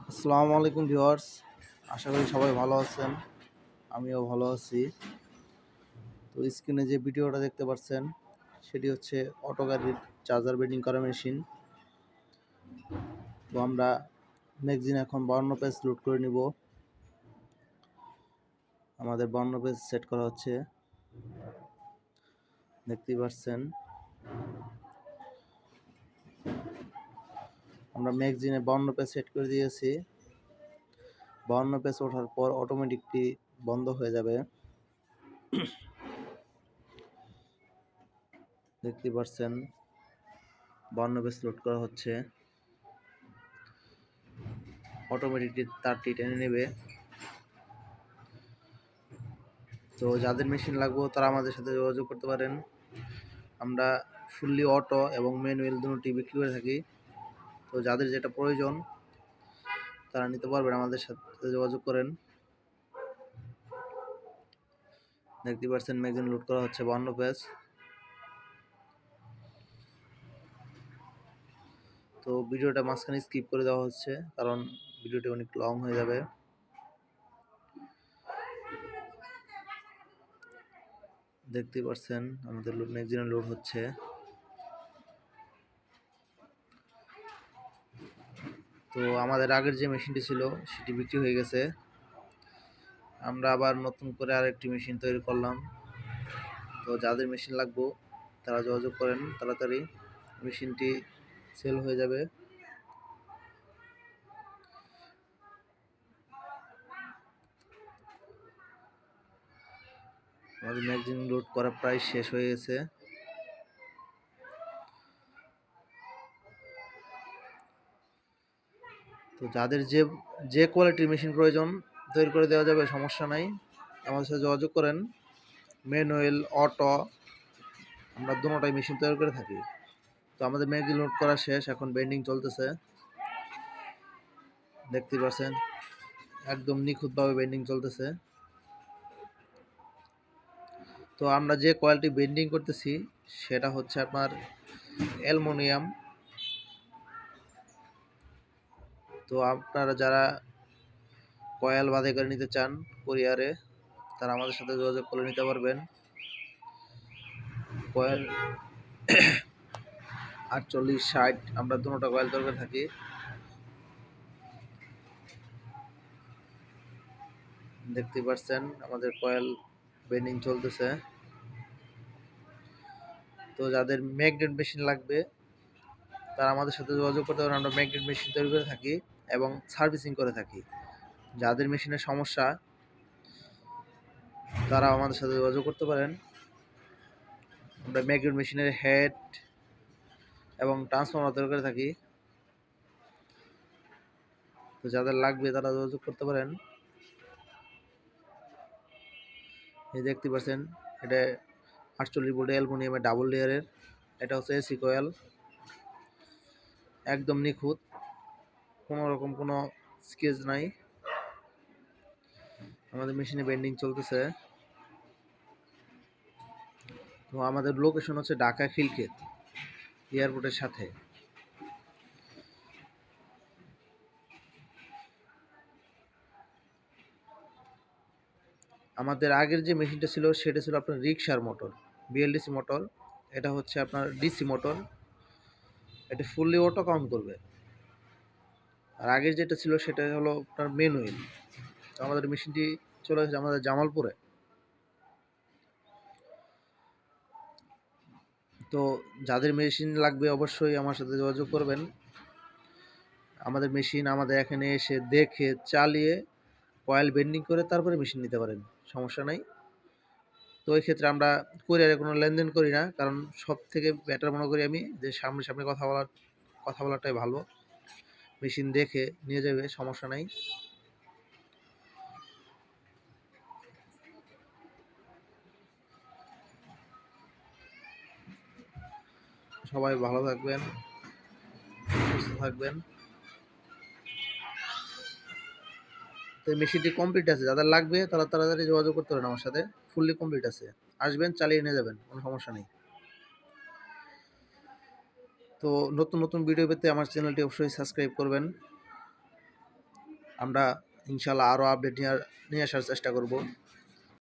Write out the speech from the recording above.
আসসালামু আলাইকুম ভিউয়ার্স, আশা করি সবাই ভালো আছেন। আমিও ভালো আছি। তো স্ক্রিনে যে ভিডিওটা দেখতে পাচ্ছেন সেটি হচ্ছে অটো গাড়ির চার্জার বেন্ডিং করা মেশিন। তো আমরা ম্যাগজিন এখন 52 পেজ লোড করে নিব। আমাদের 52 পেজ সেট করা হচ্ছে, দেখতেই পাচ্ছেন। আমরা ম্যাগজিনে 52 পেজ সেট করে দিয়েছি। 52 পেজ ওঠার পর অটোমেটিকলি বন্ধ হয়ে যাবে। দেখতে পাচ্ছেন 52 পেজ লোড করা হচ্ছে, অটোমেটিকলি তারটি টেনে নেবে। তো যাদের মেশিন লাগবে তারা আমাদের সাথে যোগাযোগ করতে পারেন। আমরা ফুললি অটো এবং ম্যানুয়াল দুটোটি বিক্রি করে থাকি। তো যাদের যেটা প্রয়োজন তারা নিতে পারবেন, আমাদের সাথে যোগাযোগ করেন। দেখতে পাচ্ছেন ম্যাগজিন লোড করা হচ্ছে 52 পেজ। তো ভিডিওটা মাঝখানে স্কিপ করে দেওয়া হচ্ছে কারণ ভিডিওটি অনেক লং হয়ে যাবে। দেখতে পাচ্ছেন আমাদের ম্যাগজিনে লোড হচ্ছে। তো আমাদের আগের যে মেশিনটি ছিল সেটি বিক্রি হয়ে গেছে। আমরা আবার নতুন করে আরেকটি মেশিন তৈরি করলাম। তো যাদের মেশিন লাগবে তারা যোগাযোগ করেন, তাড়াতাড়ি মেশিনটি সেল হয়ে যাবে। আমাদের ম্যাগজিন লোড করা প্রায় শেষ হয়ে গেছে। তো যাদের যে যে কোয়ালিটির মেশিন প্রয়োজন তৈরি করে দেওয়া যাবে, সমস্যা নাই, আমাদের সাথে যোগাযোগ করেন। ম্যানুয়াল অটো আমরা দুটোটাই মেশিন তৈরি করে থাকি। তো আমাদের ম্যাগজিন লোড করা শেষ, এখন বেন্ডিং চলতেছে। দেখতে পাচ্ছেন একদম নিখুঁতভাবে বেন্ডিং চলতেছে। তো আমরা যে কোয়ালিটি বেন্ডিং করতেছি সেটা হচ্ছে আপনার অ্যালুমিনিয়াম। তো আপনারা যারা কয়েল বাঁধাই করে নিতে চান কুরিয়ারে, তারা আমাদের সাথে যোগাযোগ করে নিতে পারবেন। কয়েল 48-60 আমরা দুটোটা কয়েল তৈরি করে থাকি। দেখতে পাচ্ছেন আমাদের কয়েল বেন্ডিং চলতেছে। তো যাদের ম্যাগনেট মেশিন লাগবে তারা আমাদের সাথে যোগাযোগ করতে পারেন। আমরা ম্যাগনেট মেশিন তৈরি করে থাকি এবং সার্ভিসিং করে থাকি। যাদের মেশিনের সমস্যা তারা আমাদের সাথে যোগাযোগ করতে পারেন। আমরা ম্যাগনেট মেশিনের হেড এবং ট্রান্সফর্মার তৈরি করে থাকি। তো যাদের লাগবে তারা যোগাযোগ করতে পারেন। এই দেখতে পাচ্ছেন এটা 48 ভোল্ট অ্যালুমিনিয়ামের ডাবল লেয়ারের। এটা হচ্ছে এসি কয়েল, একদম নিখুঁত, কোনো রকম কোনো স্কেচ নাই। আমাদের মেশিনে বেন্ডিং চলতেছে। তো আমাদের লোকেশন হচ্ছে ঢাকা খিলক্ষেত এয়ারপোর্টের সাথে। আমাদের আগের যে মেশিনটা ছিল সেটা ছিল আপনার রিক্সার মোটর, বিএলডিসি মোটর। এটা হচ্ছে আপনার ডিসি মোটর, এটা ফুললি অটো কাউন্ট করবে। আর আগের যেটা ছিল সেটা হলো আপনার ম্যানুয়াল। আমাদের মেশিনটি চলে এসেছে আমাদের জামালপুরে। তো যাদের মেশিন লাগবে অবশ্যই আমার সাথে যোগাযোগ করবেন। আমাদের মেশিন আমাদের এখানে এসে দেখে চালিয়ে কয়েল বেন্ডিং করে তারপরে মেশিন নিতে পারেন, সমস্যা নাই। তো এই ক্ষেত্রে আমরা কুরিয়ারে কোনো লেনদেন করি না, কারণ সব থেকে বেটার মনে করি আমি যে সামনে কথা বলাটাই ভালো। মেশিন দেখে নিয়ে যাবে, সমস্যা নাই। সবাই ভালো থাকবেন, সুস্থ থাকবেন। তো এই মেশিনটি কমপ্লিট আছে, যাদের লাগবে তারা তাড়াতাড়ি যোগাযোগ করতে পারেন আমার সাথে। ফুললি কমপ্লিট আছে, আসবেন চালিয়ে নিয়ে যাবেন, কোনো সমস্যা নেই। তো নতুন নতুন ভিডিও পেতে আমার চ্যানেলটি অবশ্যই সাবস্ক্রাইব করবেন। আমরা ইনশাল্লাহ আরও আপডেট নিয়ে আসার চেষ্টা করব।